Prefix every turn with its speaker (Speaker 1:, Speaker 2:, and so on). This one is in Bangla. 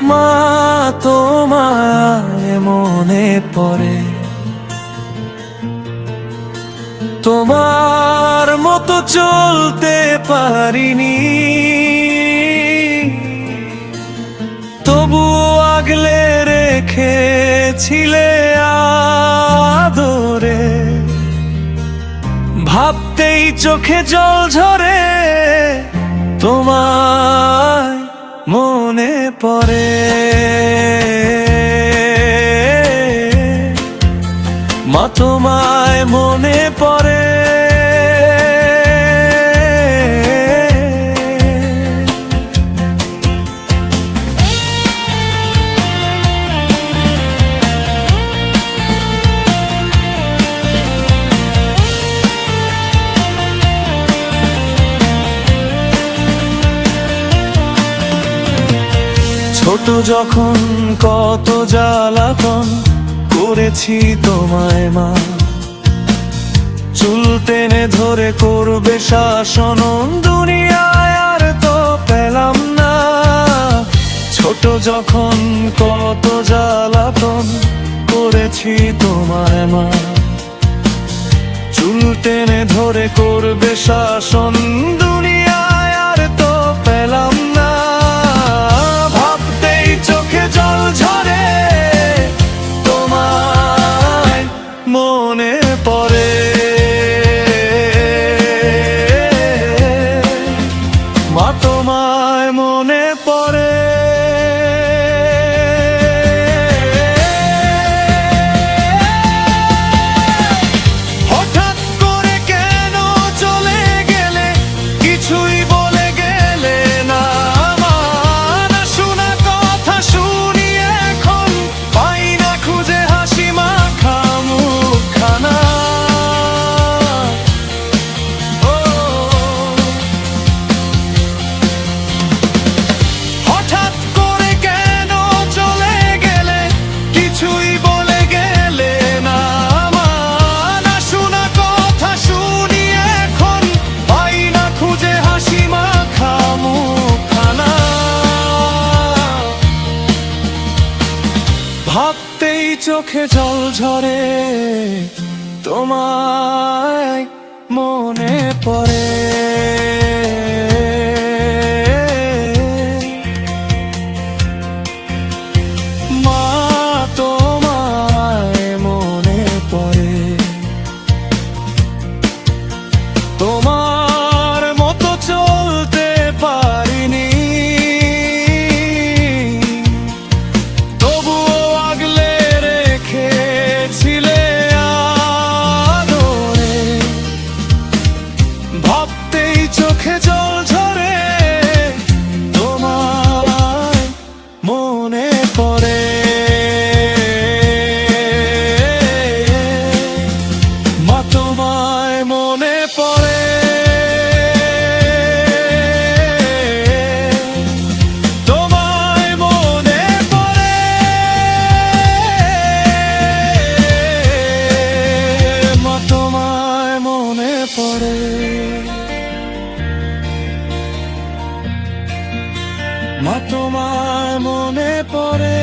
Speaker 1: মা তোমায় মনে পড়ে, তোমার মতো চলতে পারিনি, তবু আগলে রেখেছিলে আদরে। ভাবতেই চোখে জল ঝরে, তোমায় মনে পড়ে। মা তোমায় মনে পড়ে। ছোট যখন কত জ্বালাতন করেছি তোমায় মা, চুল টেনে ধরে করবে শাসন, দুনিয়ায় আর তো পেলাম না। ছোট যখন কত জ্বালাতন করেছি তোমায় মা, চুল টেনে ধরে করবে শাসন, দুনিয়ায় আর তো পেলাম না। ভাবতেই চোখে জল ঝরে, তোমায় মনে পড়ে। মা তোমায় মনে পড়ে। হঠাৎ করে কেন চলে গেলে, কিছুই বলে গেলে না। আমার শোনা কথা শুনি এখন, পাই না খুঁজে হাসি মাখা মুখখানা। হঠাৎ করে কেন চলে গেলে, কিছুই বলে গেলে না। আমার শোনা কথা শুনি এখন, পাই না খুঁজে হাসি মাখা মুখখানা। ভাবতেই চোখে জল ঝরে, তোমায় মনে পড়ে। মা তোমায় মনে পড়ে। তোমার মতো চলতে পারিনি, তবুও আগলে রেখেছিলে আদরে। ভাবতেই চোখে জল ঝরে, তোমায় মনে পড়ে। মা তোমায় মনে পড়ে। তোমায় মনে পড়ে। মা তোমায় মনে পড়ে। মা তোমায় মনে পড়ে।